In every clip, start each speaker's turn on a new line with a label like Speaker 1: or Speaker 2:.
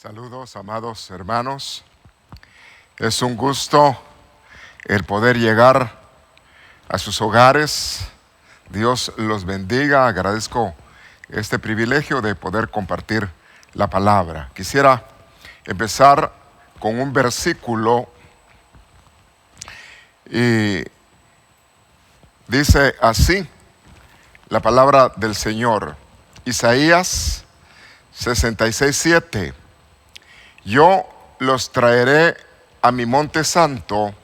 Speaker 1: Saludos, amados hermanos. Es un gusto el poder llegar a sus hogares. Dios los bendiga. Agradezco este privilegio de poder compartir la palabra. Quisiera empezar con un versículo y dice así la palabra del Señor. Isaías 66:7. Yo los traeré a mi monte santo,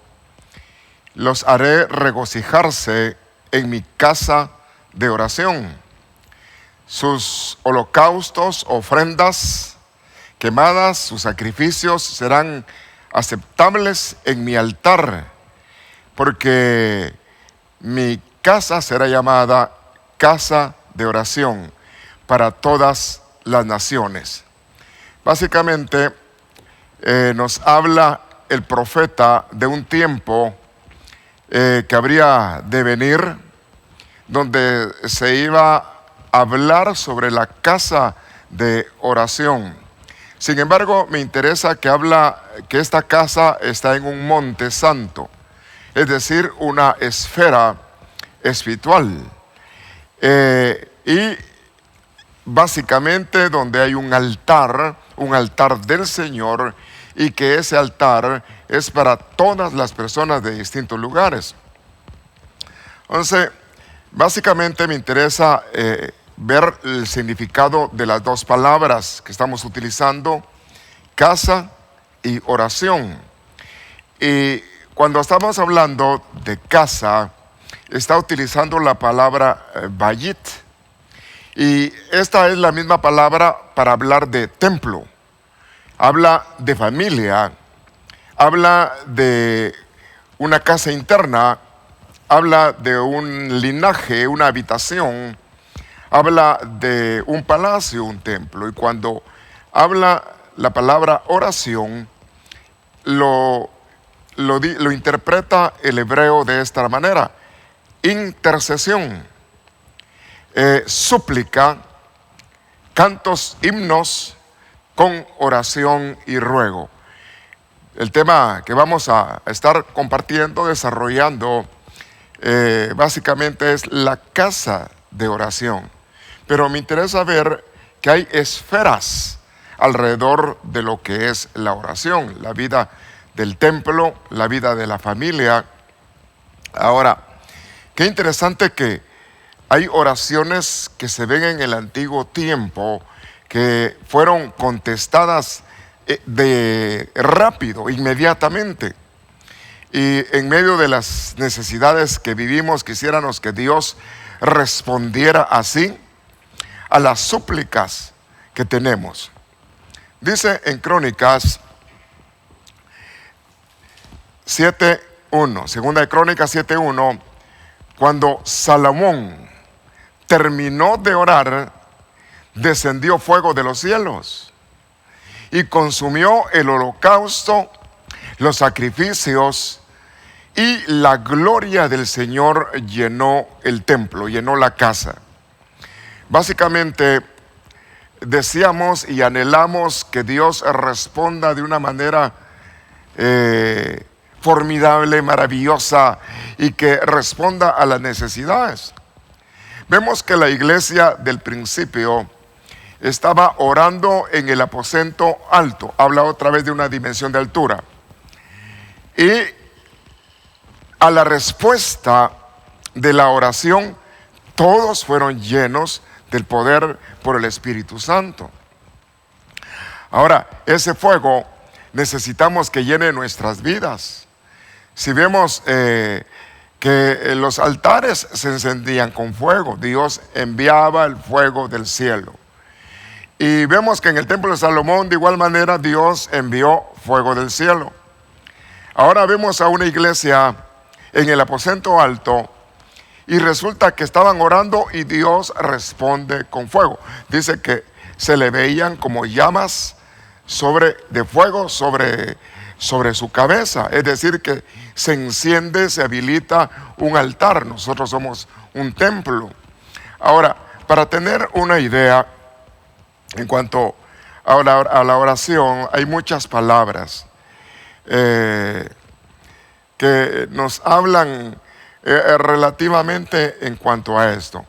Speaker 1: los haré regocijarse en mi casa de oración. Sus holocaustos, ofrendas quemadas, sus sacrificios serán aceptables en mi altar, porque mi casa será llamada casa de oración para todas las naciones. Básicamente, nos habla el profeta de un tiempo que habría de venir, donde se iba a hablar sobre la casa de oración. Sin embargo, me interesa que habla que esta casa está en un monte santo, es decir, una esfera espiritual. Y básicamente donde hay un altar del Señor, y que ese altar es para todas las personas de distintos lugares. Entonces, básicamente me interesa ver el significado de las dos palabras que estamos utilizando, casa y oración. Y cuando estamos hablando de casa, está utilizando la palabra bayit. Y esta es la misma palabra para hablar de templo. Habla de familia, habla de una casa interna, habla de un linaje, una habitación, habla de un palacio, un templo. Y cuando habla la palabra oración, lo interpreta el hebreo de esta manera: intercesión, súplica, cantos, himnos con oración y ruego. El tema que vamos a estar compartiendo, desarrollando, básicamente es la casa de oración. Pero me interesa ver que hay esferas alrededor de lo que es la oración, la vida del templo, la vida de la familia. Ahora, qué interesante que hay oraciones que se ven en el antiguo tiempo que fueron contestadas de rápido, inmediatamente. Y en medio de las necesidades que vivimos, quisiéramos que Dios respondiera así a las súplicas que tenemos. Dice en Crónicas 7:1, segunda de Crónicas 7:1, cuando Salomón terminó de orar, descendió fuego de los cielos y consumió el holocausto, los sacrificios, y la gloria del Señor llenó el templo, llenó la casa. Básicamente decíamos y anhelamos que Dios responda de una manera formidable, maravillosa, y que responda a las necesidades. Vemos que la iglesia del principio estaba orando en el aposento alto. Habla otra vez de una dimensión de altura. Y a la respuesta de la oración, todos fueron llenos del poder por el Espíritu Santo. Ahora, ese fuego necesitamos que llene nuestras vidas. Si vemos que los altares se encendían con fuego, Dios enviaba el fuego del cielo. Y vemos que en el templo de Salomón, de igual manera, Dios envió fuego del cielo. Ahora vemos a una iglesia en el aposento alto, y resulta que estaban orando y Dios responde con fuego. Dice que se le veían como llamas de fuego sobre su cabeza. Es decir, que se enciende, se habilita un altar. Nosotros somos un templo. Ahora, para tener una idea en cuanto Ahora, a la oración hay muchas palabras que nos hablan relativamente en cuanto a esto.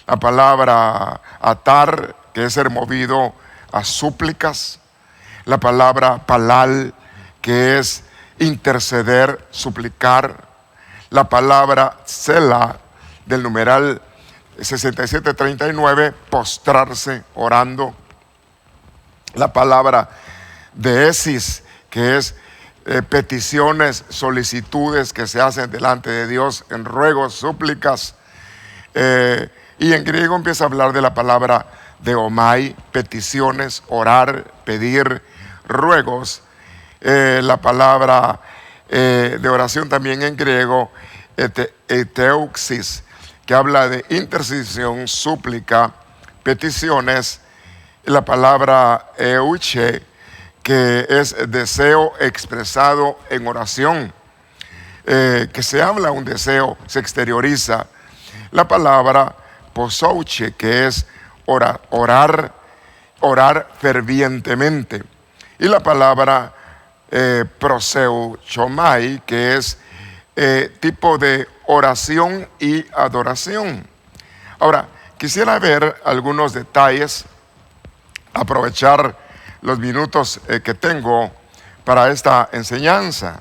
Speaker 1: La palabra atar, que es ser movido a súplicas. La palabra palal, que es interceder, suplicar. La palabra sela, del numeral 6739, postrarse, orando. La palabra deesis, que es peticiones, solicitudes que se hacen delante de Dios en ruegos, súplicas. Y en griego empieza a hablar de la palabra deomai, peticiones, orar, pedir, ruegos. La palabra de oración también en griego, eteuxis, que habla de intercesión, súplica, peticiones. La palabra euche, que es deseo expresado en oración, que se habla un deseo, se exterioriza. La palabra posouche, que es orar fervientemente. Y la palabra proseuchomai, que es tipo de oración y adoración. Ahora, quisiera ver algunos detalles, aprovechar los minutos que tengo para esta enseñanza.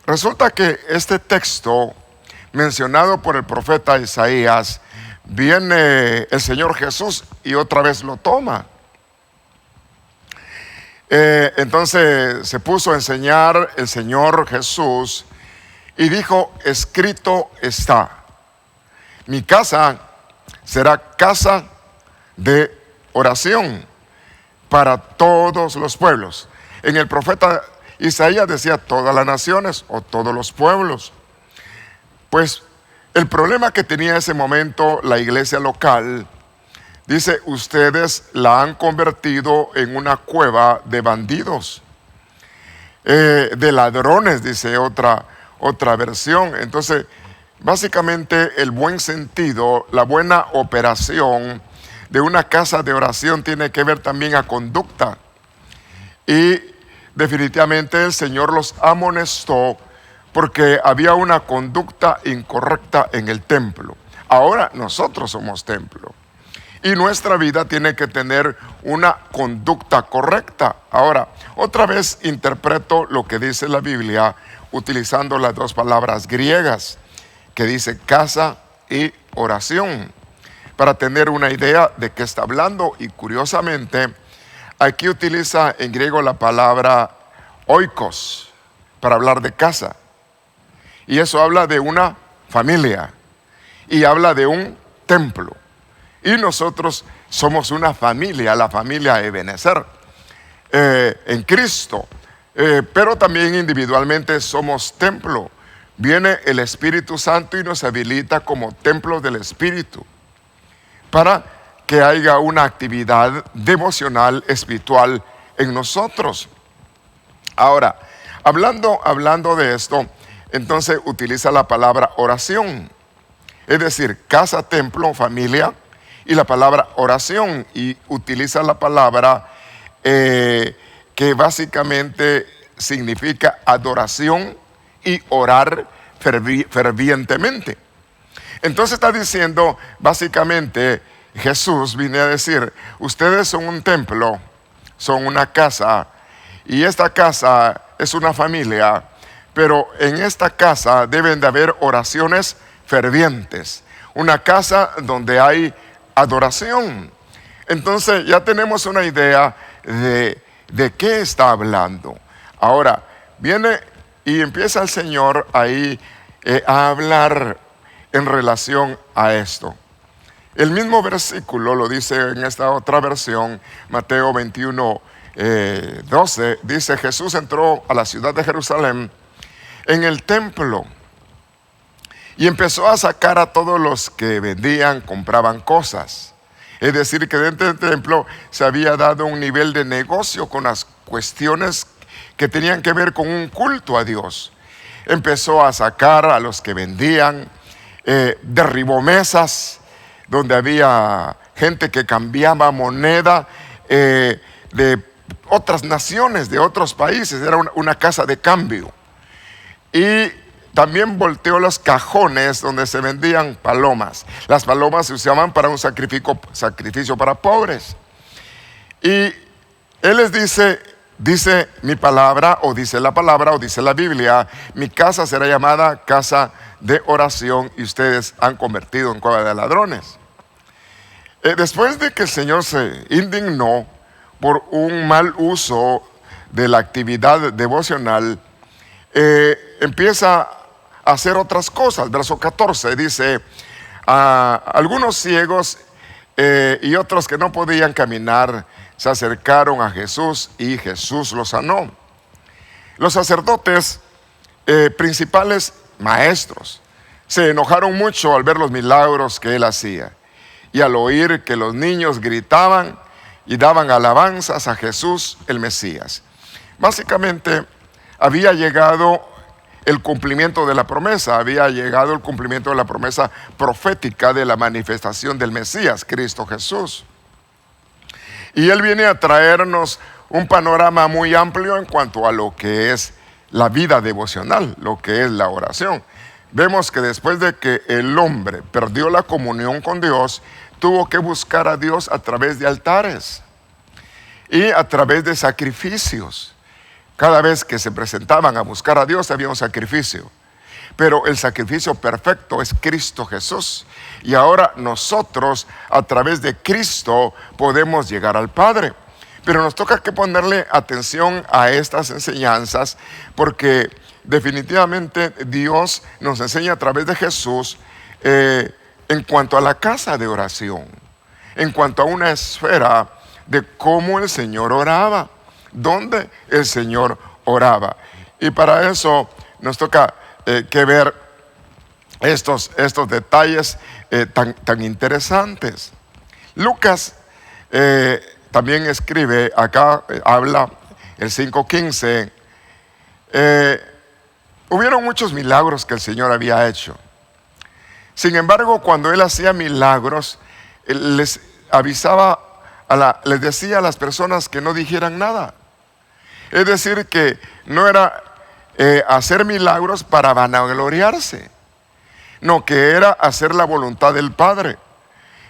Speaker 1: Resulta que este texto mencionado por el profeta Isaías, viene el Señor Jesús y otra vez lo toma. Entonces se puso a enseñar el Señor Jesús y dijo: escrito está, mi casa será casa de oración para todos los pueblos. En el profeta Isaías decía todas las naciones o todos los pueblos. Pues el problema que tenía en ese momento la iglesia local, dice: ustedes la han convertido en una cueva de bandidos, de ladrones, dice otra versión. Entonces, básicamente el buen sentido, la buena operación de una casa de oración tiene que ver también a conducta. Y definitivamente el Señor los amonestó porque había una conducta incorrecta en el templo. Ahora nosotros somos templo y nuestra vida tiene que tener una conducta correcta. Ahora, otra vez interpreto lo que dice la Biblia utilizando las dos palabras griegas que dice casa y oración, para tener una idea de qué está hablando. Y curiosamente, aquí utiliza en griego la palabra oikos para hablar de casa. Y eso habla de una familia y habla de un templo. Y nosotros somos una familia, la familia Ebenezer, en Cristo. Pero también individualmente somos templo. Viene el Espíritu Santo y nos habilita como templo del Espíritu para que haya una actividad devocional, espiritual en nosotros. Ahora, hablando de esto, entonces utiliza la palabra oración, es decir, casa, templo, familia, y la palabra oración, y utiliza la palabra que básicamente significa adoración y orar fervientemente. Entonces está diciendo, básicamente, Jesús viene a decir: ustedes son un templo, son una casa, y esta casa es una familia. Pero en esta casa deben de haber oraciones fervientes. Una casa donde hay adoración. Entonces ya tenemos una idea de qué está hablando. Ahora viene y empieza el Señor ahí a hablar en relación a esto. El mismo versículo lo dice en esta otra versión, Mateo 21, 12. Dice: Jesús entró a la ciudad de Jerusalén en el templo y empezó a sacar a todos los que vendían, compraban cosas. Es decir, que dentro del templo se había dado un nivel de negocio con las cuestiones que tenían que ver con un culto a Dios. Empezó a sacar a los que vendían, derribó mesas donde había gente que cambiaba moneda de otras naciones, de otros países. Era una casa de cambio. Y también volteó los cajones donde se vendían palomas. Las palomas se usaban para un sacrificio para pobres. Y él les dice mi palabra, o dice la palabra, o dice la Biblia: mi casa será llamada casa de oración, y ustedes han convertido en cueva de ladrones. Después de que el Señor se indignó por un mal uso de la actividad devocional, empieza a hacer otras cosas. Verso 14 dice: algunos ciegos y otros que no podían caminar se acercaron a Jesús, y Jesús los sanó. Los sacerdotes principales, maestros, se enojaron mucho al ver los milagros que él hacía, y al oír que los niños gritaban y daban alabanzas a Jesús el Mesías. Básicamente había llegado el cumplimiento de la promesa, había llegado el cumplimiento de la promesa profética de la manifestación del Mesías, Cristo Jesús. Y él viene a traernos un panorama muy amplio en cuanto a lo que es la vida devocional, lo que es la oración. Vemos que después de que el hombre perdió la comunión con Dios, tuvo que buscar a Dios a través de altares y a través de sacrificios. Cada vez que se presentaban a buscar a Dios había un sacrificio. Pero el sacrificio perfecto es Cristo Jesús. Y ahora nosotros, a través de Cristo, podemos llegar al Padre. Pero nos toca que ponerle atención a estas enseñanzas, porque definitivamente Dios nos enseña a través de Jesús en cuanto a la casa de oración, en cuanto a una esfera de cómo el Señor oraba, dónde el Señor oraba. Y para eso nos toca que ver estos detalles tan interesantes. Lucas también escribe acá, habla el 5:15. Hubieron muchos milagros que el Señor había hecho. Sin embargo, cuando él hacía milagros, él les avisaba, les decía a las personas que no dijeran nada. Es decir, que no era hacer milagros para vanagloriarse, no, que era hacer la voluntad del Padre.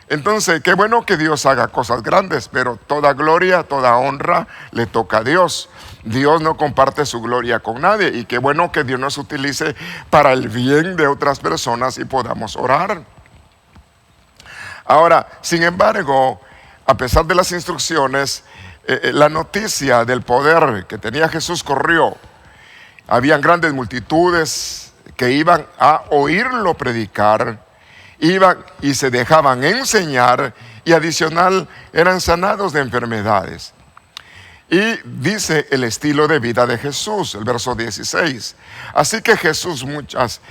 Speaker 1: Entonces, qué bueno que Dios haga cosas grandes, pero toda gloria, toda honra le toca a Dios. Dios no comparte su gloria con nadie, y qué bueno que Dios nos utilice para el bien de otras personas y podamos orar. Ahora, sin embargo, a pesar de las instrucciones, la noticia del poder que tenía Jesús corrió. Habían grandes multitudes que iban a oírlo predicar, iban y se dejaban enseñar, y adicional eran sanados de enfermedades. Y dice el estilo de vida de Jesús, el verso 16. Así que Jesús muchas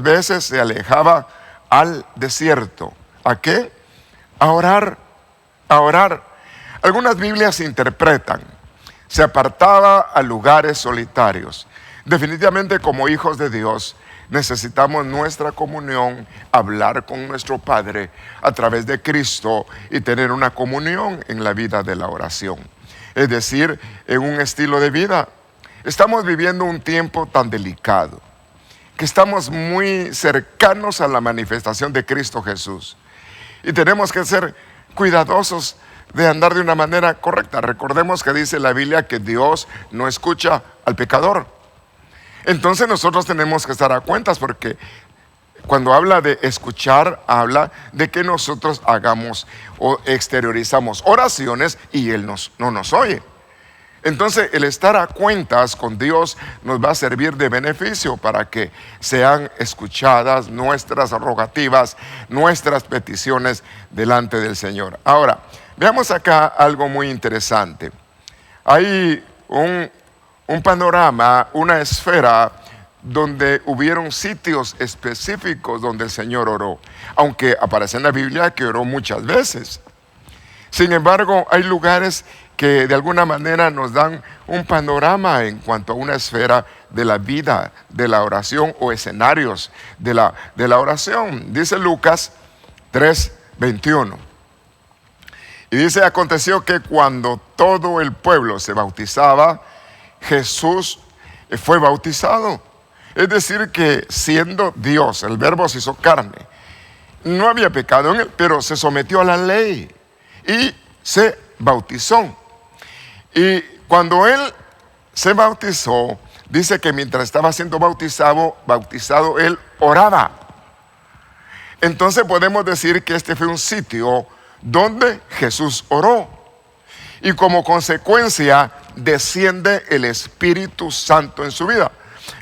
Speaker 1: veces se alejaba al desierto. ¿A qué? A orar. Algunas Biblias interpretan: se apartaba a lugares solitarios. Definitivamente, como hijos de Dios, necesitamos nuestra comunión, hablar con nuestro Padre a través de Cristo y tener una comunión en la vida de la oración. Es decir, en un estilo de vida. Estamos viviendo un tiempo tan delicado, que estamos muy cercanos a la manifestación de Cristo Jesús. Y tenemos que ser cuidadosos de andar de una manera correcta. Recordemos que dice la Biblia que Dios no escucha al pecador. Entonces nosotros tenemos que estar a cuentas, porque cuando habla de escuchar, habla de que nosotros hagamos o exteriorizamos oraciones y Él no nos oye. Entonces el estar a cuentas con Dios nos va a servir de beneficio para que sean escuchadas nuestras rogativas, nuestras peticiones delante del Señor. Ahora, veamos acá algo muy interesante. Hay un panorama, una esfera donde hubieron sitios específicos donde el Señor oró, aunque aparece en la Biblia que oró muchas veces. Sin embargo, hay lugares que de alguna manera nos dan un panorama en cuanto a una esfera de la vida, de la oración, o escenarios de la oración. Dice Lucas 3:21. Y dice, aconteció que cuando todo el pueblo se bautizaba, Jesús fue bautizado. Es decir, que siendo Dios, el Verbo se hizo carne. No había pecado en él, pero se sometió a la ley y se bautizó. Y cuando él se bautizó, dice que mientras estaba siendo bautizado, él oraba. Entonces podemos decir que este fue un sitio donde Jesús oró. Y como consecuencia desciende el Espíritu Santo en su vida.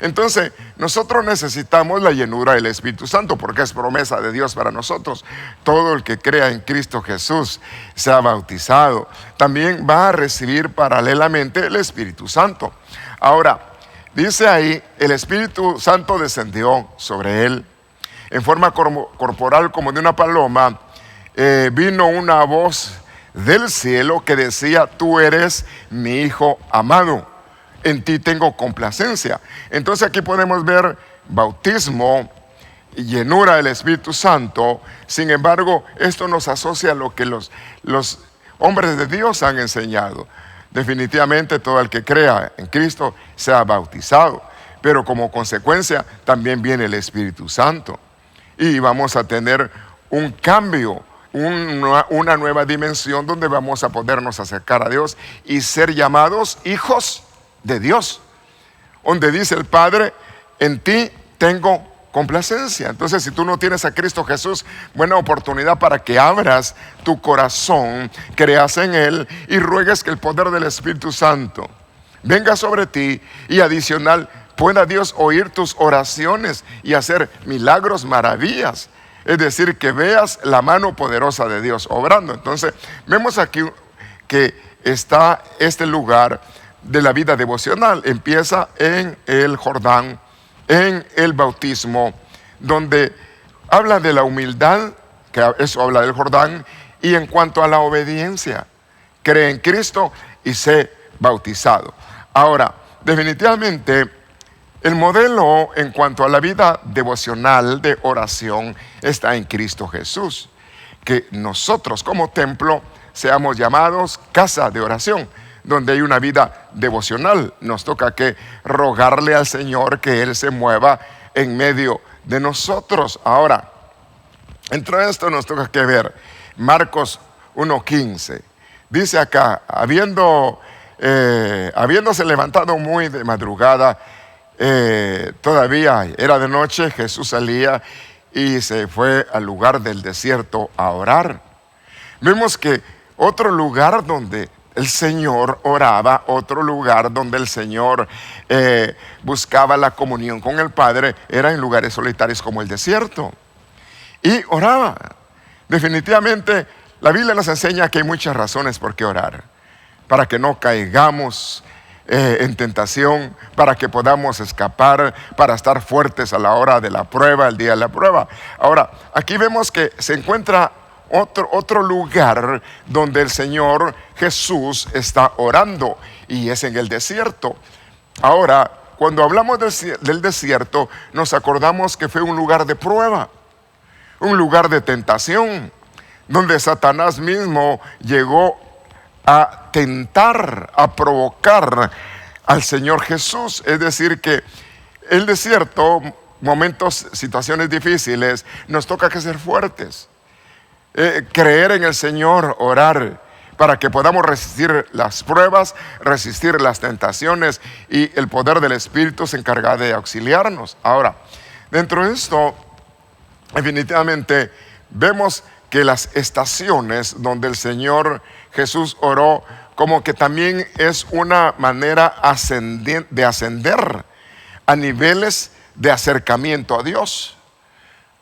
Speaker 1: Entonces nosotros necesitamos la llenura del Espíritu Santo porque es promesa de Dios para nosotros. Todo el que crea en Cristo Jesús sea bautizado, también va a recibir paralelamente el Espíritu Santo. Ahora, dice ahí, el Espíritu Santo descendió sobre él en forma corporal como de una paloma. Vino una voz del cielo que decía, tú eres mi Hijo amado, en ti tengo complacencia. Entonces aquí podemos ver bautismo y llenura del Espíritu Santo. Sin embargo, esto nos asocia a lo que los hombres de Dios han enseñado. Definitivamente todo el que crea en Cristo sea bautizado, pero como consecuencia también viene el Espíritu Santo. Y vamos a tener un cambio, una nueva dimensión donde vamos a podernos acercar a Dios y ser llamados hijos de Dios, donde dice el Padre, en ti tengo complacencia. Entonces, si tú no tienes a Cristo Jesús, buena oportunidad para que abras tu corazón, creas en Él y ruegues que el poder del Espíritu Santo venga sobre ti y adicional pueda Dios oír tus oraciones y hacer milagros, maravillas. Es decir, que veas la mano poderosa de Dios obrando. Entonces, vemos aquí que está este lugar de la vida devocional. Empieza en el Jordán, en el bautismo, donde habla de la humildad, que eso habla del Jordán, y en cuanto a la obediencia, cree en Cristo y sé bautizado. Ahora, definitivamente, el modelo en cuanto a la vida devocional de oración está en Cristo Jesús. Que nosotros como templo seamos llamados casa de oración, donde hay una vida devocional. Nos toca que rogarle al Señor que Él se mueva en medio de nosotros. Ahora, entre esto nos toca que ver Marcos 1:15. Dice acá, habiéndose levantado muy de madrugada, todavía era de noche, Jesús salía y se fue al lugar del desierto a orar. Vemos que otro lugar donde el Señor oraba, otro lugar donde el Señor buscaba la comunión con el Padre, era en lugares solitarios como el desierto. Y oraba. Definitivamente, la Biblia nos enseña que hay muchas razones por qué orar. Para que no caigamos en tentación, para que podamos escapar, para estar fuertes a la hora de la prueba, el día de la prueba. Ahora, aquí vemos que se encuentra otro lugar donde el Señor Jesús está orando, y es en el desierto. Ahora, cuando hablamos del desierto, nos acordamos que fue un lugar de prueba, un lugar de tentación, donde Satanás mismo llegó a tentar, a provocar al Señor Jesús. Es decir, que el desierto, momentos, situaciones difíciles, nos toca que ser fuertes, creer en el Señor, orar, para que podamos resistir las pruebas, resistir las tentaciones, y el poder del Espíritu se encarga de auxiliarnos. Ahora, dentro de esto, definitivamente vemos que las estaciones donde el Señor Jesús oró, como que también es una manera de ascender a niveles de acercamiento a Dios.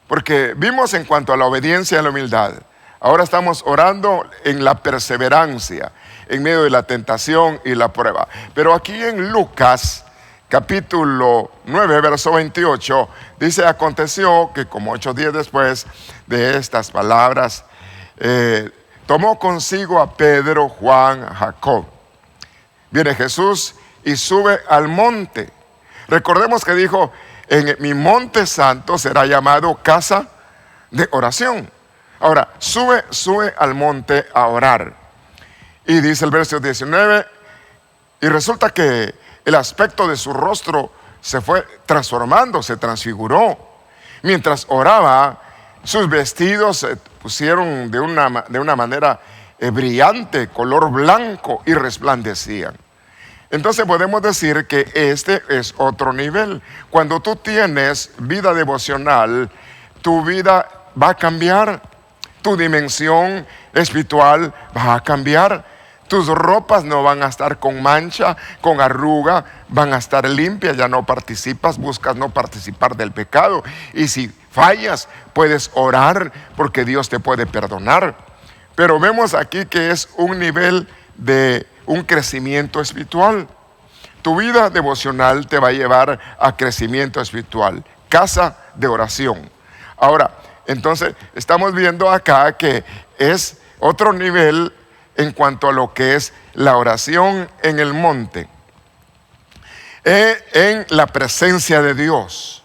Speaker 1: Porque vimos en cuanto a la obediencia y la humildad. Ahora estamos orando en la perseverancia, en medio de la tentación y la prueba. Pero aquí en Lucas, capítulo 9, verso 28, dice, aconteció que como 8 días después de estas palabras, tomó consigo a Pedro, Juan, Jacob. Viene Jesús y sube al monte. Recordemos que dijo, en mi monte santo será llamado casa de oración. Ahora, sube al monte a orar. Y dice el verso 19, y resulta que el aspecto de su rostro se fue transformando, se transfiguró. Mientras oraba, sus vestidos se pusieron de una manera brillante, color blanco, y resplandecían. Entonces podemos decir que este es otro nivel. Cuando tú tienes vida devocional, tu vida va a cambiar, tu dimensión espiritual va a cambiar. Tus ropas no van a estar con mancha, con arruga, van a estar limpias, ya no participas, buscas no participar del pecado. Y si fallas, puedes orar porque Dios te puede perdonar. Pero vemos aquí que es un nivel de un crecimiento espiritual. Tu vida devocional te va a llevar a crecimiento espiritual. Casa de oración. Ahora, entonces, estamos viendo acá que es otro nivel en cuanto a lo que es la oración en el monte, en la presencia de Dios.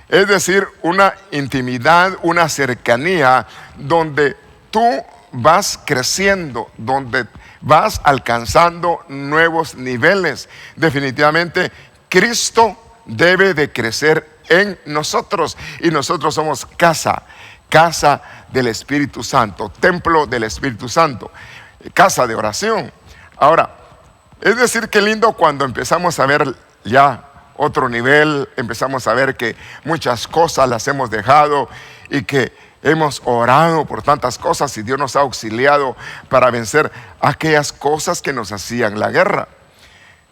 Speaker 1: Es decir, una intimidad, una cercanía donde tú vas creciendo, donde vas alcanzando nuevos niveles. Definitivamente, Cristo debe de crecer en nosotros y nosotros somos casa del Espíritu Santo, templo del Espíritu Santo, casa de oración. Ahora, es decir, qué lindo cuando empezamos a ver ya otro nivel, empezamos a ver que muchas cosas las hemos dejado y que hemos orado por tantas cosas y Dios nos ha auxiliado para vencer aquellas cosas que nos hacían la guerra.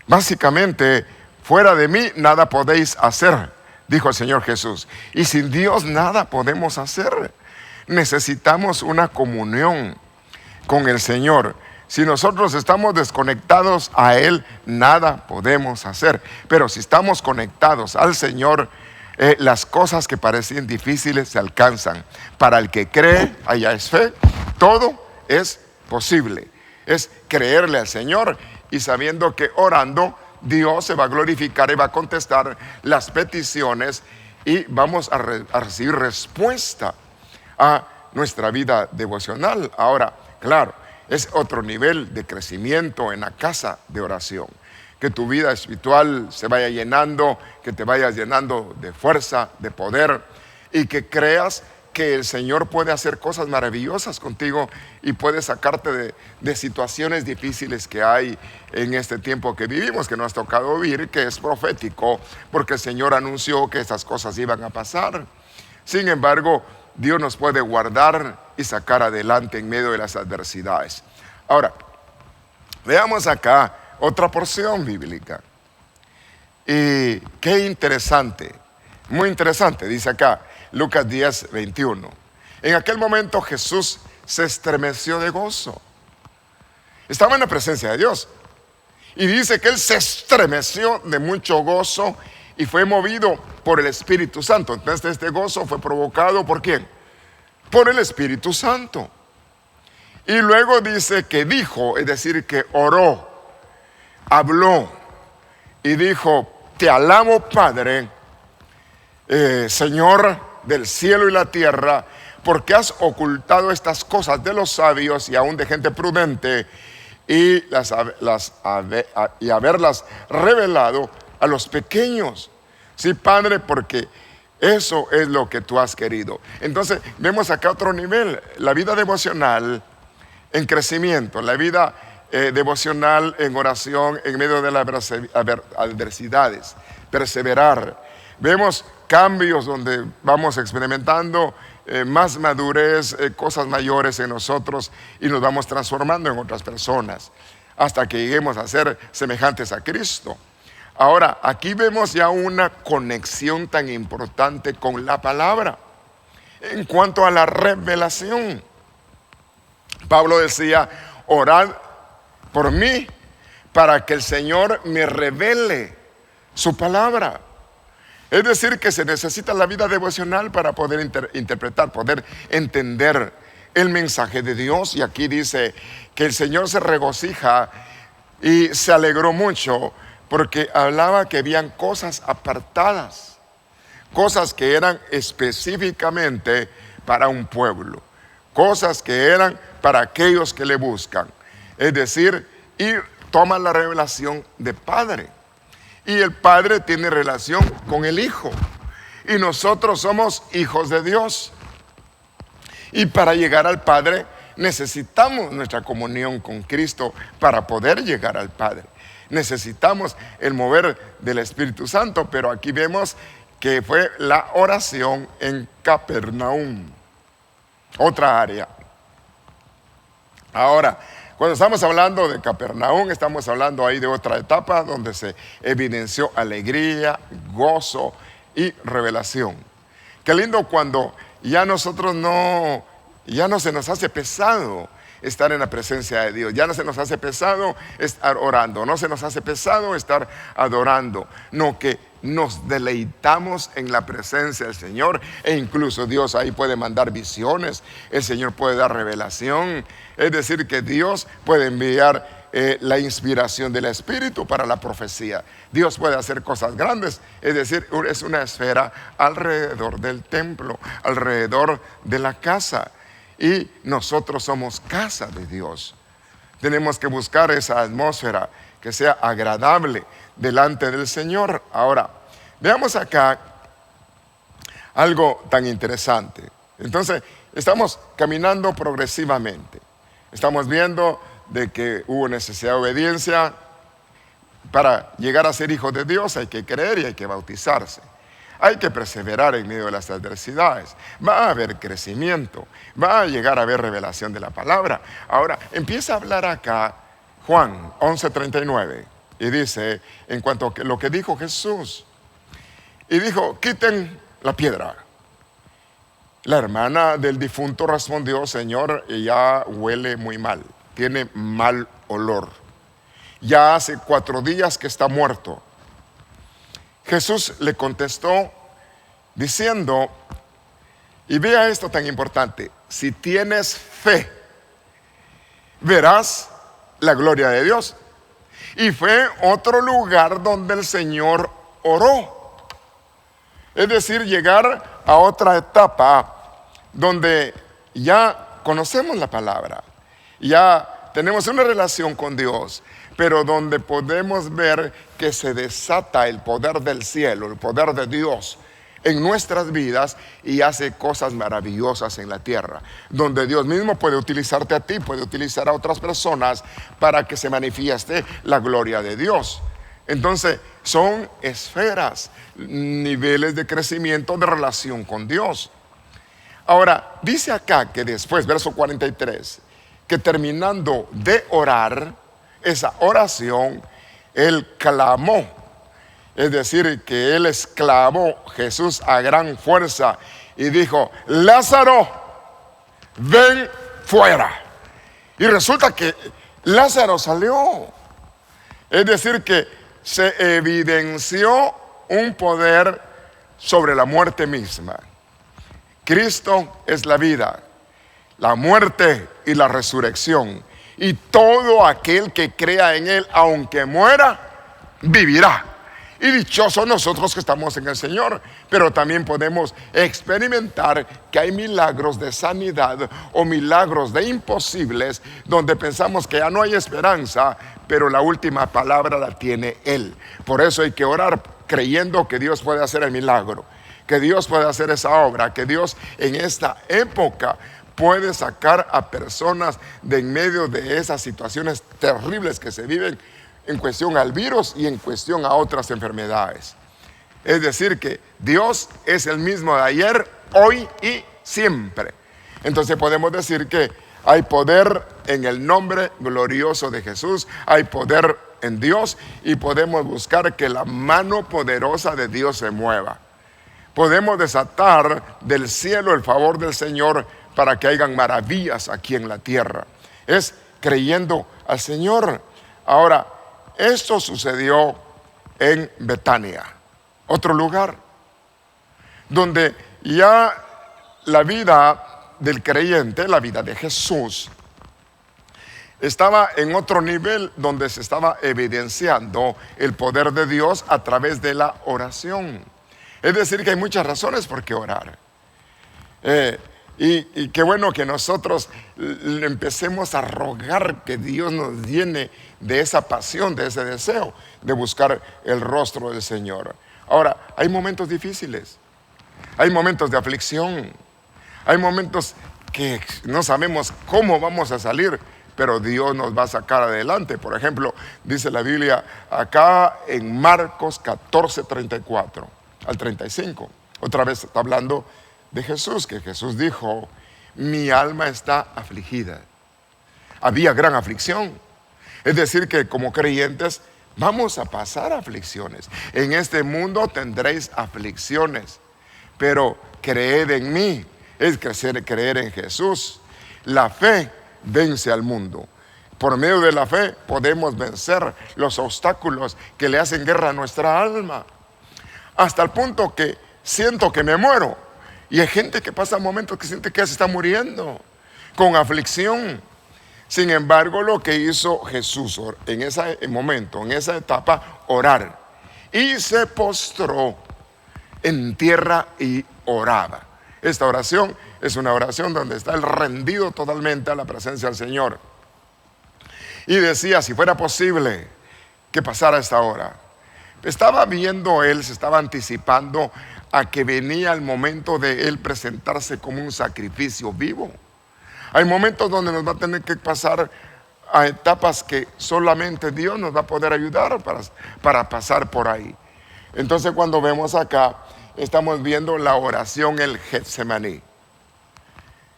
Speaker 1: Básicamente, fuera de mí nada podéis hacer, dijo el Señor Jesús. Y sin Dios nada podemos hacer. Necesitamos una comunión con el Señor. Si nosotros estamos desconectados a Él, nada podemos hacer. Pero si estamos conectados al Señor, las cosas que parecían difíciles se alcanzan. Para el que cree, allá es fe, todo es posible. Es creerle al Señor y sabiendo que orando, Dios se va a glorificar y va a contestar las peticiones y vamos a recibir respuesta a nuestra vida devocional. Ahora, claro, es otro nivel de crecimiento en la casa de oración. Que tu vida espiritual se vaya llenando, que te vayas llenando de fuerza, de poder y que creas que el Señor puede hacer cosas maravillosas contigo y puede sacarte de situaciones difíciles que hay en este tiempo que vivimos, que nos ha tocado vivir, que es profético, porque el Señor anunció que esas cosas iban a pasar. Sin embargo, Dios nos puede guardar y sacar adelante en medio de las adversidades. Ahora, veamos acá otra porción bíblica. Y qué interesante, muy interesante, dice acá Lucas 10, 21. En aquel momento Jesús se estremeció de gozo. Estaba en la presencia de Dios. Y dice que Él se estremeció de mucho gozo y fue movido por el Espíritu Santo. Entonces este gozo fue provocado ¿por quién? Por el Espíritu Santo. Y luego dice que dijo, es decir, que oró, habló y dijo: te alabo, Padre, Señor del cielo y la tierra, porque has ocultado estas cosas de los sabios y aún de gente prudente y haberlas revelado a los pequeños. Sí, Padre, porque eso es lo que tú has querido. Entonces vemos acá otro nivel, la vida devocional en crecimiento, la vida devocional en oración en medio de las adversidades, perseverar. Vemos cambios donde vamos experimentando más madurez, cosas mayores en nosotros y nos vamos transformando en otras personas hasta que lleguemos a ser semejantes a Cristo. Ahora, aquí vemos ya una conexión tan importante con la palabra en cuanto a la revelación. Pablo decía: orad por mí para que el Señor me revele su palabra. Es decir, que se necesita la vida devocional para poder interpretar, poder entender el mensaje de Dios. Y aquí dice que el Señor se regocija y se alegró mucho porque hablaba que habían cosas apartadas, cosas que eran específicamente para un pueblo, cosas que eran para aquellos que le buscan. Es decir, y toma la revelación de Padre. Y el Padre tiene relación con el Hijo. Y nosotros somos hijos de Dios. Y para llegar al Padre necesitamos nuestra comunión con Cristo para poder llegar al Padre. Necesitamos el mover del Espíritu Santo, pero aquí vemos que fue la oración en Capernaum, otra área. Ahora, cuando estamos hablando de Capernaum, estamos hablando ahí de otra etapa donde se evidenció alegría, gozo y revelación. Qué lindo cuando ya nosotros ya no se nos hace pesado estar en la presencia de Dios. Ya no se nos hace pesado estar orando, no se nos hace pesado estar adorando, no, que nos deleitamos en la presencia del Señor. E incluso Dios ahí puede mandar visiones, el Señor puede dar revelación. Es decir, que Dios puede enviar la inspiración del Espíritu para la profecía. Dios puede hacer cosas grandes. Es decir, es una esfera alrededor del templo, alrededor de la casa. Y nosotros somos casa de Dios. Tenemos que buscar esa atmósfera que sea agradable delante del Señor. Ahora, veamos acá algo tan interesante. Entonces, estamos caminando progresivamente. Estamos viendo de que hubo necesidad de obediencia. Para llegar a ser hijo de Dios hay que creer y hay que bautizarse. Hay que perseverar en medio de las adversidades. Va a haber crecimiento. Va a llegar a haber revelación de la palabra. Ahora, empieza a hablar acá Juan 11:39. Y dice, en cuanto a lo que dijo Jesús. Y dijo, quiten la piedra. La hermana del difunto respondió, Señor, ya huele muy mal. Tiene mal olor. Ya hace 4 días que está muerto. Jesús le contestó diciendo, y vea esto tan importante, si tienes fe, verás la gloria de Dios. Y fue otro lugar donde el Señor oró. Es decir, llegar a otra etapa donde ya conocemos la palabra, ya tenemos una relación con Dios, pero donde podemos ver que se desata el poder del cielo, el poder de Dios en nuestras vidas y hace cosas maravillosas en la tierra, donde Dios mismo puede utilizarte a ti, puede utilizar a otras personas para que se manifieste la gloria de Dios. Entonces son esferas, niveles de crecimiento de relación con Dios. Ahora, dice acá que después, verso 43, que terminando de orar, esa oración, él clamó. Es decir, que él exclamó Jesús a gran fuerza y dijo, Lázaro, ven fuera. Y resulta que Lázaro salió. Es decir, que se evidenció un poder sobre la muerte misma. Cristo es la vida, la muerte y la resurrección. Y todo aquel que crea en Él, aunque muera, vivirá. Y dichosos nosotros que estamos en el Señor. Pero también podemos experimentar que hay milagros de sanidad o milagros de imposibles donde pensamos que ya no hay esperanza, pero la última palabra la tiene Él. Por eso hay que orar creyendo que Dios puede hacer el milagro, que Dios puede hacer esa obra, que Dios en esta época puede sacar a personas de en medio de esas situaciones terribles que se viven en cuestión al virus y en cuestión a otras enfermedades. Es decir, que Dios es el mismo de ayer, hoy y siempre. Entonces podemos decir que hay poder en el nombre glorioso de Jesús, hay poder en Dios y podemos buscar que la mano poderosa de Dios se mueva. Podemos desatar del cielo el favor del Señor para que hayan maravillas aquí en la tierra. Es creyendo al Señor. Ahora, esto sucedió en Betania, otro lugar, donde ya la vida del creyente, la vida de Jesús, estaba en otro nivel donde se estaba evidenciando el poder de Dios a través de la oración. Es decir, que hay muchas razones por qué orar. Y qué bueno que nosotros empecemos a rogar que Dios nos llene de esa pasión, de ese deseo de buscar el rostro del Señor. Ahora, hay momentos difíciles, hay momentos de aflicción, hay momentos que no sabemos cómo vamos a salir, pero Dios nos va a sacar adelante. Por ejemplo, dice la Biblia acá en Marcos 14:34 al 35. Otra vez está hablando de Jesús, que Jesús dijo: mi alma está afligida. Había gran aflicción. Es decir, que como creyentes vamos a pasar aflicciones. En este mundo tendréis aflicciones, pero creed en mí. Es creer en Jesús. La fe vence al mundo. Por medio de la fe podemos vencer los obstáculos que le hacen guerra a nuestra alma. Hasta el punto que siento que me muero. Y hay gente que pasa momentos que siente que ya se está muriendo, con aflicción. Sin embargo, lo que hizo Jesús en ese momento, en esa etapa, orar. Y se postró en tierra y oraba. Esta oración es una oración donde está él rendido totalmente a la presencia del Señor. Y decía, si fuera posible que pasara esta hora. Estaba viendo él, se estaba anticipando a que venía el momento de él presentarse como un sacrificio vivo. Hay momentos donde nos va a tener que pasar a etapas que solamente Dios nos va a poder ayudar para pasar por ahí. Entonces, cuando vemos acá, estamos viendo la oración, el Getsemaní.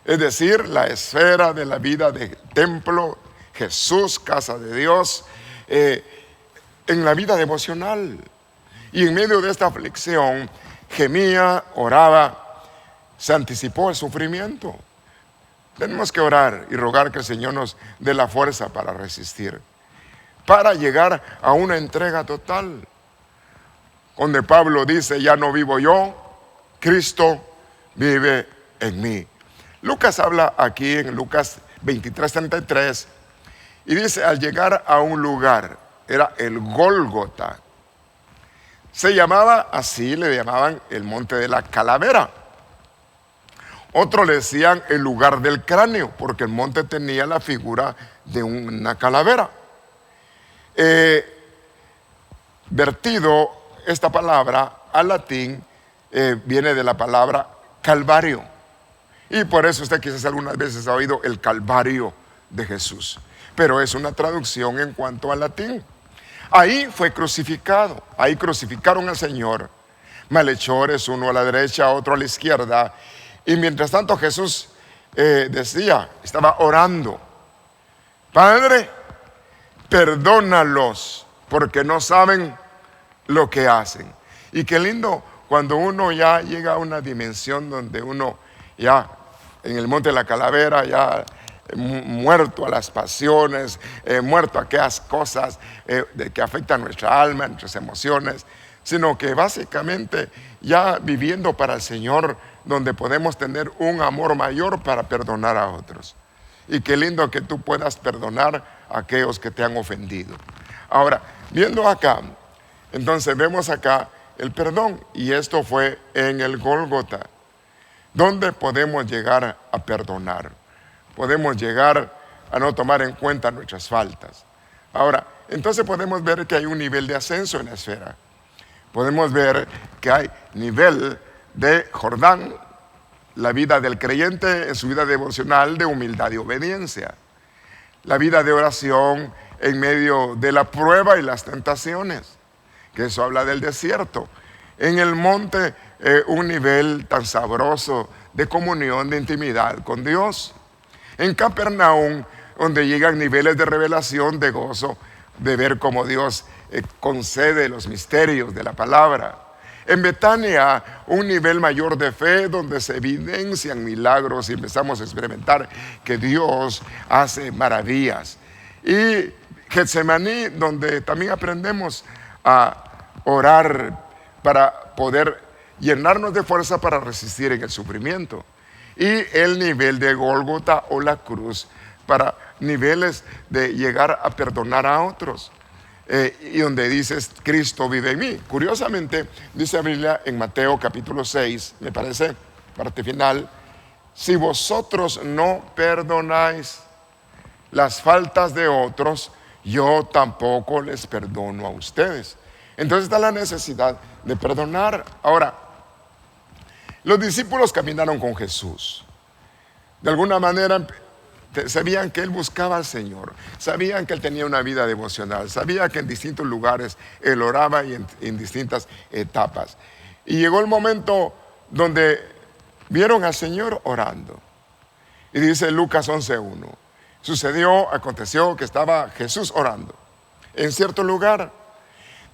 Speaker 1: Es decir, la esfera de la vida de templo, Jesús, casa de Dios, en la vida devocional. Y en medio de esta aflicción, gemía, oraba, se anticipó el sufrimiento. Tenemos que orar y rogar que el Señor nos dé la fuerza para resistir, para llegar a una entrega total, donde Pablo dice: ya no vivo yo, Cristo vive en mí. Lucas habla aquí en Lucas 23:33 y dice: al llegar a un lugar, era el Gólgota, se llamaba así, le llamaban el monte de la calavera. Otros le decían el lugar del cráneo, porque el monte tenía la figura de una calavera. Vertido esta palabra al latín, viene de la palabra calvario. Y por eso usted quizás algunas veces ha oído el calvario de Jesús. Pero es una traducción en cuanto al latín. Ahí fue crucificado, ahí crucificaron al Señor. Malhechores, uno a la derecha, otro a la izquierda. Y mientras tanto Jesús decía, estaba orando: Padre, perdónalos, porque no saben lo que hacen. Y qué lindo cuando uno ya llega a una dimensión donde uno ya en el monte de la calavera, ya muerto a las pasiones, muerto a aquellas cosas de que afectan nuestra alma, nuestras emociones, sino que básicamente ya viviendo para el Señor, donde podemos tener un amor mayor para perdonar a otros. Y qué lindo que tú puedas perdonar a aquellos que te han ofendido. Ahora, viendo acá, entonces vemos acá el perdón, y esto fue en el Gólgota, donde podemos llegar a perdonar. Podemos llegar a no tomar en cuenta nuestras faltas. Ahora, entonces podemos ver que hay un nivel de ascenso en la esfera. Podemos ver que hay nivel de Jordán, la vida del creyente en su vida devocional de humildad y obediencia. La vida de oración en medio de la prueba y las tentaciones, que eso habla del desierto. En el monte, un nivel tan sabroso de comunión, de intimidad con Dios. En Capernaum, donde llegan niveles de revelación, de gozo, de ver cómo Dios concede los misterios de la palabra. En Betania, un nivel mayor de fe, donde se evidencian milagros y empezamos a experimentar que Dios hace maravillas. Y Getsemaní, donde también aprendemos a orar para poder llenarnos de fuerza para resistir en el sufrimiento. Y el nivel de Gólgota o la cruz, para niveles de llegar a perdonar a otros. Y donde dices, Cristo vive en mí. Curiosamente, dice la Biblia en Mateo capítulo 6, me parece, parte final, si vosotros no perdonáis las faltas de otros, yo tampoco les perdono a ustedes. Entonces está la necesidad de perdonar. Ahora, los discípulos caminaron con Jesús. De alguna manera sabían que Él buscaba al Señor, sabían que Él tenía una vida devocional, sabía que en distintos lugares Él oraba y en distintas etapas. Y llegó el momento donde vieron al Señor orando. Y dice Lucas 11:1. Aconteció que estaba Jesús orando en cierto lugar.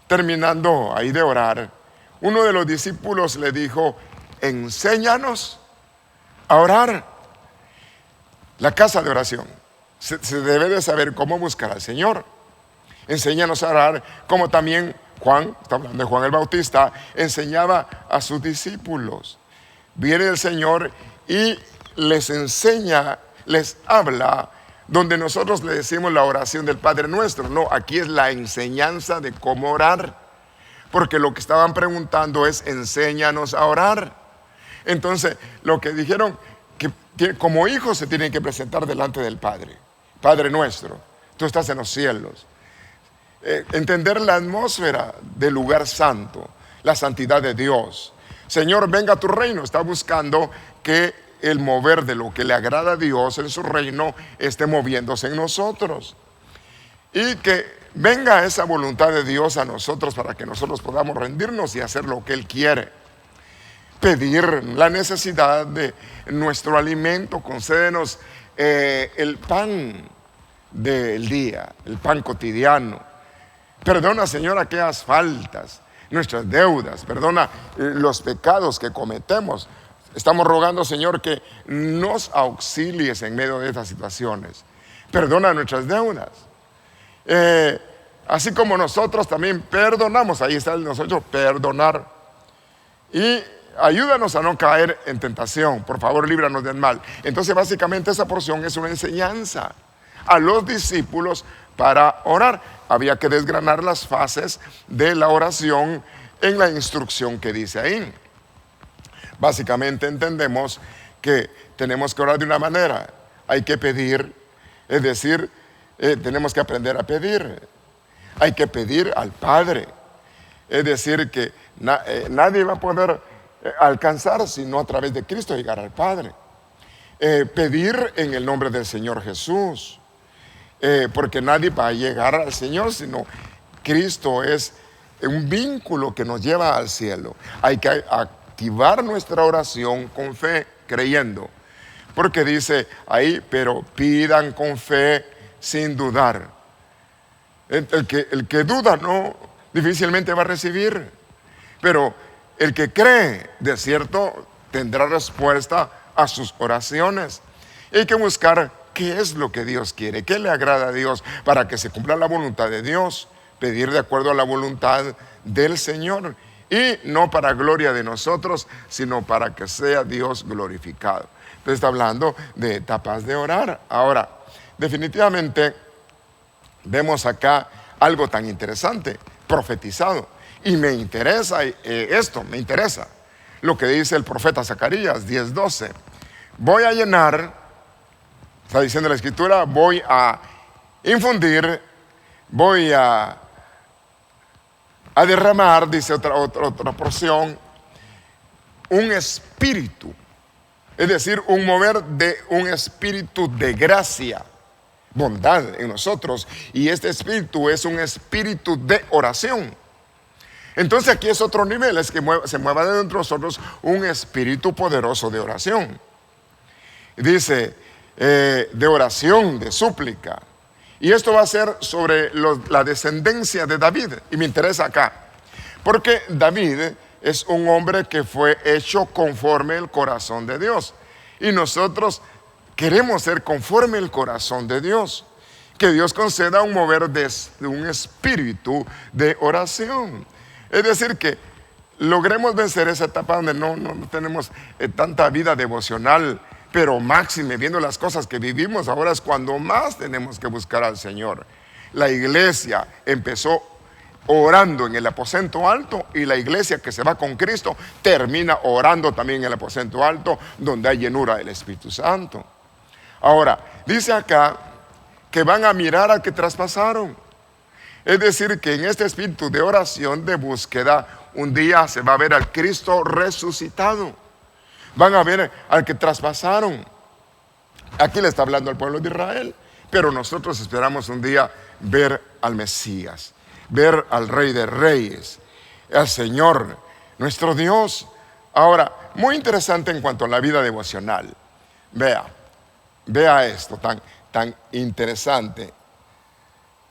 Speaker 1: Terminando ahí de orar, uno de los discípulos le dijo: enséñanos a orar. La casa de oración. Se debe de saber cómo buscar al Señor. Enséñanos a orar, como también Juan, está hablando de Juan el Bautista, enseñaba a sus discípulos. Viene el Señor y les enseña, les habla, donde nosotros le decimos la oración del Padre Nuestro. No, aquí es la enseñanza de cómo orar, porque lo que estaban preguntando es: enséñanos a orar. Entonces, lo que dijeron, que como hijos se tienen que presentar delante del Padre. Padre Nuestro, tú estás en los cielos. Entender la atmósfera del lugar santo, la santidad de Dios. Señor, venga a tu reino. Está buscando que el mover de lo que le agrada a Dios en su reino esté moviéndose en nosotros. Y que venga esa voluntad de Dios a nosotros para que nosotros podamos rendirnos y hacer lo que Él quiere. Pedir la necesidad de nuestro alimento. Concédenos el pan del día, el pan cotidiano. Perdona, Señor, aquellas faltas, nuestras deudas. Perdona los pecados que cometemos. Estamos rogando, Señor, que nos auxilies en medio de estas situaciones. Perdona nuestras deudas. Así como nosotros también perdonamos. Ahí está el nosotros perdonar. Y ayúdanos a no caer en tentación. Por favor, líbranos del mal. Entonces, básicamente, esa porción es una enseñanza a los discípulos para orar. Había que desgranar las fases de la oración en la instrucción que dice ahí. Básicamente entendemos que tenemos que orar de una manera. Hay que pedir, es decir, tenemos que aprender a pedir. Hay que pedir al Padre. Es decir, que nadie va a poder alcanzar sino a través de Cristo llegar al Padre. Pedir en el nombre del Señor Jesús. Porque nadie va a llegar al Señor sino Cristo es un vínculo que nos lleva al cielo. Hay que activar nuestra oración con fe, creyendo. Porque dice ahí: pero pidan con fe sin dudar. El que duda no, difícilmente va a recibir. Pero el que cree, de cierto, tendrá respuesta a sus oraciones. Hay que buscar qué es lo que Dios quiere, qué le agrada a Dios para que se cumpla la voluntad de Dios. Pedir de acuerdo a la voluntad del Señor. Y no para gloria de nosotros, sino para que sea Dios glorificado. Entonces está hablando de etapas de orar. Ahora, definitivamente vemos acá algo tan interesante, profetizado. Y me interesa me interesa lo que dice el profeta Zacarías 10:12. Voy a llenar, está diciendo la Escritura, voy a infundir, voy a derramar, dice otra porción, un espíritu, es decir, un mover de un espíritu de gracia, bondad en nosotros, y este espíritu es un espíritu de oración. Entonces aquí es otro nivel, es que se mueva dentro de nosotros un espíritu poderoso de oración. Dice, de oración, de súplica. Y esto va a ser sobre la descendencia de David. Y me interesa acá, porque David es un hombre que fue hecho conforme el corazón de Dios. Y nosotros queremos ser conforme el corazón de Dios. Que Dios conceda un mover de un espíritu de oración. Es decir, que logremos vencer esa etapa donde no tenemos tanta vida devocional, pero máxime, viendo las cosas que vivimos, ahora es cuando más tenemos que buscar al Señor. La iglesia empezó orando en el aposento alto, y la iglesia que se va con Cristo termina orando también en el aposento alto, donde hay llenura del Espíritu Santo. Ahora, dice acá que van a mirar al que traspasaron. Es decir, que en este espíritu de oración, de búsqueda, un día se va a ver al Cristo resucitado. Van a ver al que traspasaron. Aquí le está hablando al pueblo de Israel, pero nosotros esperamos un día ver al Mesías, ver al Rey de Reyes, al Señor, nuestro Dios. Ahora, muy interesante en cuanto a la vida devocional. Vea esto tan interesante.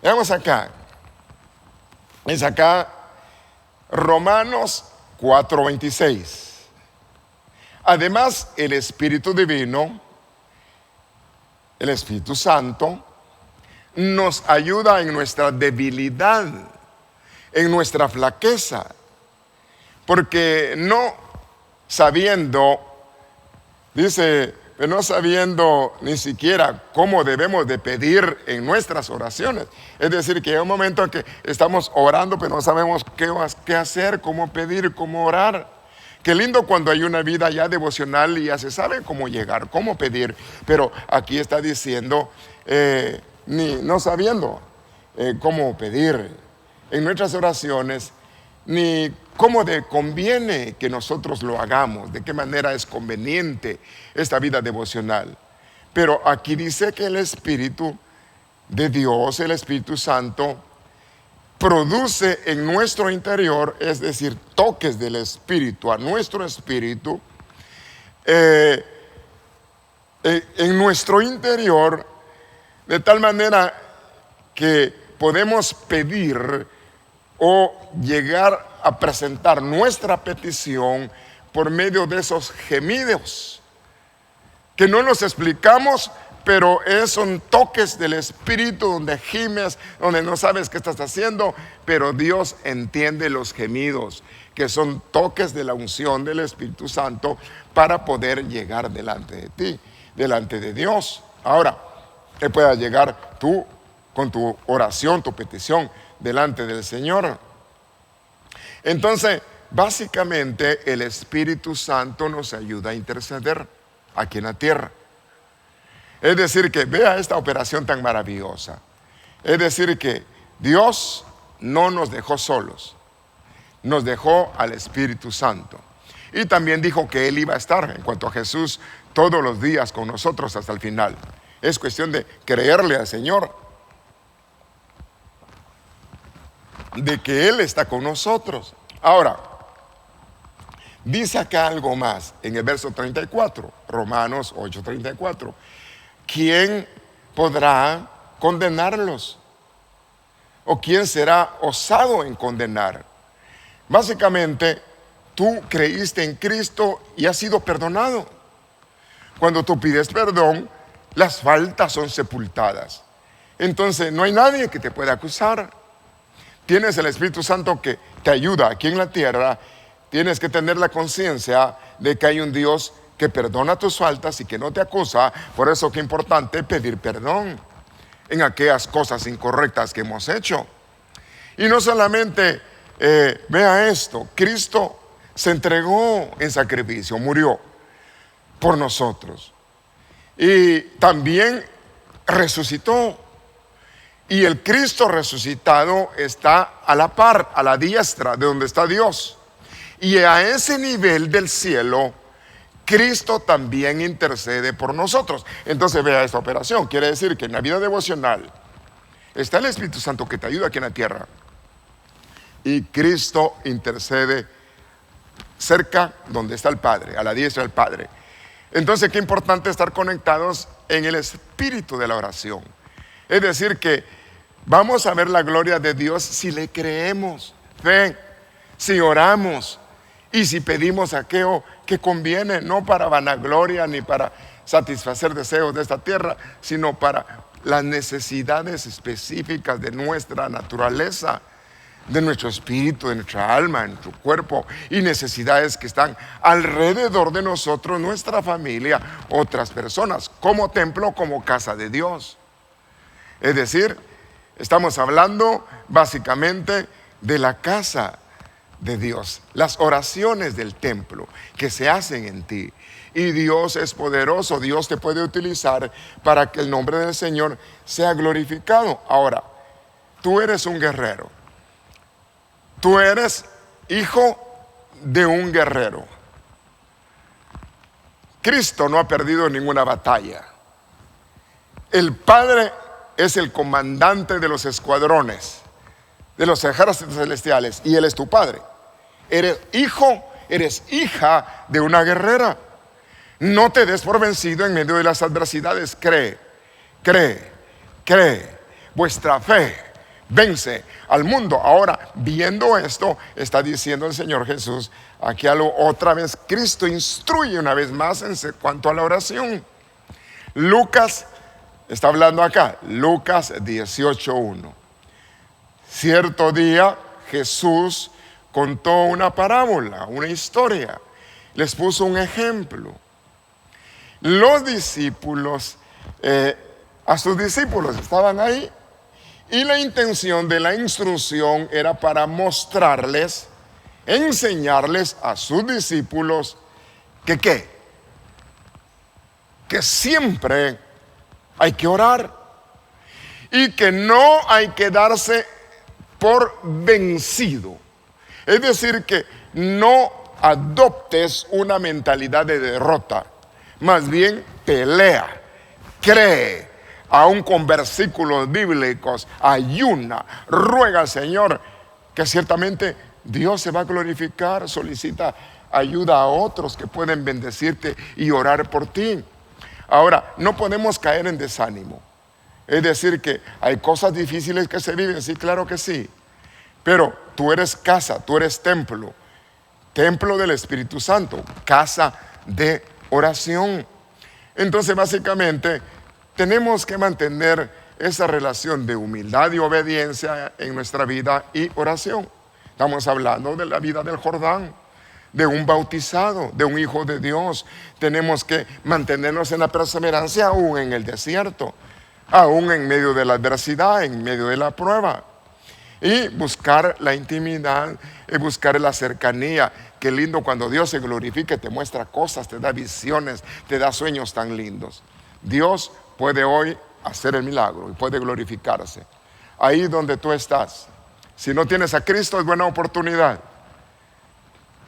Speaker 1: Veamos acá. Es acá Romanos 4:26. Además, el Espíritu Divino, el Espíritu Santo, nos ayuda en nuestra debilidad, en nuestra flaqueza, porque no sabiendo, dice, no sabiendo ni siquiera cómo debemos de pedir en nuestras oraciones. Es decir, que hay un momento en que estamos orando, pero no sabemos qué hacer, cómo pedir, cómo orar. Qué lindo cuando hay una vida ya devocional y ya se sabe cómo llegar, cómo pedir. Pero aquí está diciendo, no sabiendo cómo pedir en nuestras oraciones, ni cómo conviene que nosotros lo hagamos, de qué manera es conveniente esta vida devocional. Pero aquí dice que el Espíritu de Dios, el Espíritu Santo, produce en nuestro interior, es decir, toques del Espíritu a nuestro espíritu, en nuestro interior, de tal manera que podemos pedir o llegar a presentar nuestra petición por medio de esos gemidos que no los explicamos, pero son toques del Espíritu donde gimes, donde no sabes qué estás haciendo, pero Dios entiende los gemidos, que son toques de la unción del Espíritu Santo para poder llegar delante de ti, delante de Dios. Ahora, que puedas llegar tú con tu oración, tu petición delante del Señor. Entonces, básicamente el Espíritu Santo nos ayuda a interceder aquí en la tierra. Es decir, que vea esta operación tan maravillosa. Es decir, que Dios no nos dejó solos, nos dejó al Espíritu Santo. Y también dijo que Él iba a estar, en cuanto a Jesús, todos los días con nosotros hasta el final. Es cuestión de creerle al Señor, de que Él está con nosotros. Ahora, dice acá algo más en el verso 34, Romanos 8:34. ¿Quién podrá condenarlos? ¿O quién será osado en condenar? Básicamente, tú creíste en Cristo y has sido perdonado. Cuando tú pides perdón, las faltas son sepultadas. Entonces, no hay nadie que te pueda acusar. Tienes el Espíritu Santo que te ayuda aquí en la tierra. Tienes que tener la conciencia de que hay un Dios que perdona tus faltas y que no te acusa. Por eso que es importante pedir perdón en aquellas cosas incorrectas que hemos hecho. Y no solamente, vea esto, Cristo se entregó en sacrificio, murió por nosotros. Y también resucitó. Y el Cristo resucitado está a la par, a la diestra de donde está Dios. Y a ese nivel del cielo, Cristo también intercede por nosotros. Entonces vea esta operación. Quiere decir que en la vida devocional está el Espíritu Santo que te ayuda aquí en la tierra. Y Cristo intercede cerca donde está el Padre, a la diestra del Padre. Entonces qué importante estar conectados en el espíritu de la oración. Es decir que vamos a ver la gloria de Dios si le creemos, fe, si oramos y si pedimos aquello que conviene, no para vanagloria ni para satisfacer deseos de esta tierra, sino para las necesidades específicas de nuestra naturaleza, de nuestro espíritu, de nuestra alma, de nuestro cuerpo, y necesidades que están alrededor de nosotros, nuestra familia, otras personas, como templo, como casa de Dios. Es decir, estamos hablando básicamente de la casa de Dios, las oraciones del templo que se hacen en ti. Y Dios es poderoso, Dios te puede utilizar para que el nombre del Señor sea glorificado. Ahora, tú eres un guerrero, tú eres hijo de un guerrero. Cristo no ha perdido ninguna batalla. El Padre es el comandante de los escuadrones, de los ejércitos celestiales, y Él es tu Padre. Eres hijo, eres hija de una guerrera. No te des por vencido en medio de las adversidades. Cree, cree, cree. Vuestra fe vence al mundo. Ahora, viendo esto, está diciendo el Señor Jesús, aquí otra vez, Cristo instruye una vez más en cuanto a la oración. Lucas está hablando acá, Lucas 18:1. Cierto día Jesús contó una parábola, una historia, les puso un ejemplo. Los discípulos, a sus discípulos estaban ahí, y la intención de la instrucción era para mostrarles, enseñarles a sus discípulos que ¿qué? Que siempre hay que orar y que no hay que darse por vencido. Es decir, que no adoptes una mentalidad de derrota, más bien pelea, cree, aún con versículos bíblicos, ayuna, ruega al Señor, que ciertamente Dios se va a glorificar. Solicita ayuda a otros que pueden bendecirte y orar por ti. Ahora, no podemos caer en desánimo. Es decir, que hay cosas difíciles que se viven, sí, claro que sí. Pero tú eres casa, tú eres templo, templo del Espíritu Santo, casa de oración. Entonces, básicamente, tenemos que mantener esa relación de humildad y obediencia en nuestra vida y oración. Estamos hablando de la vida del Jordán, de un bautizado, de un hijo de Dios. Tenemos que mantenernos en la perseverancia aún en el desierto, aún en medio de la adversidad, en medio de la prueba. Y buscar la intimidad, y buscar la cercanía. Qué lindo cuando Dios se glorifica, te muestra cosas, te da visiones, te da sueños tan lindos. Dios puede hoy hacer el milagro y puede glorificarse. Ahí donde tú estás, si no tienes a Cristo, es buena oportunidad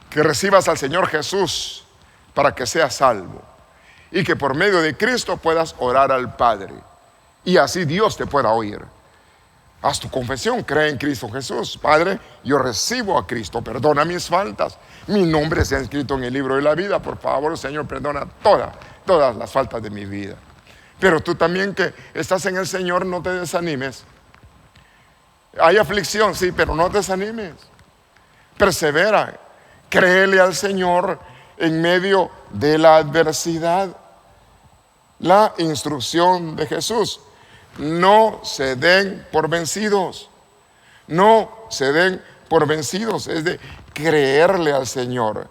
Speaker 1: que recibas al Señor Jesús para que seas salvo y que por medio de Cristo puedas orar al Padre y así Dios te pueda oír. Haz tu confesión, cree en Cristo Jesús. Padre, yo recibo a Cristo, perdona mis faltas. Mi nombre se ha inscrito en el libro de la vida. Por favor, Señor, perdona todas las faltas de mi vida. Pero tú también que estás en el Señor, no te desanimes. Hay aflicción, sí, pero no te desanimes. Persevera, créele al Señor en medio de la adversidad. La instrucción de Jesús: no se den por vencidos. No se den por vencidos. Es de creerle al Señor.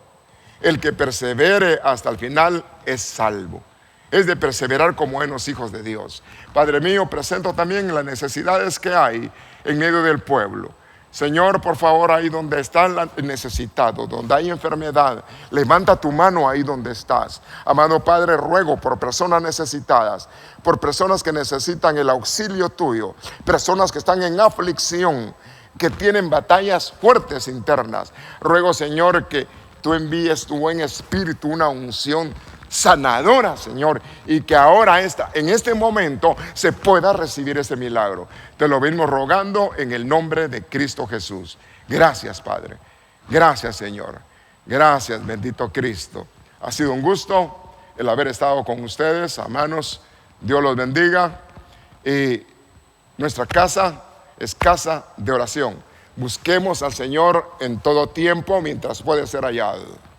Speaker 1: El que persevere hasta el final es salvo. Es de perseverar como buenos hijos de Dios. Padre mío, presento también las necesidades que hay en medio del pueblo. Señor, por favor, ahí donde está el necesitado, donde hay enfermedad, levanta tu mano ahí donde estás. Amado Padre, ruego por personas necesitadas, por personas que necesitan el auxilio tuyo, personas que están en aflicción, que tienen batallas fuertes internas. Ruego, Señor, que tú envíes tu buen espíritu, una unción sanadora, Señor, y que ahora en este momento se pueda recibir ese milagro. Te lo venimos rogando en el nombre de Cristo Jesús. Gracias, Padre. Gracias, Señor. Gracias, bendito Cristo. Ha sido un gusto el haber estado con ustedes, hermanos. Dios los bendiga. Y nuestra casa es casa de oración. Busquemos al Señor en todo tiempo mientras puede ser hallado.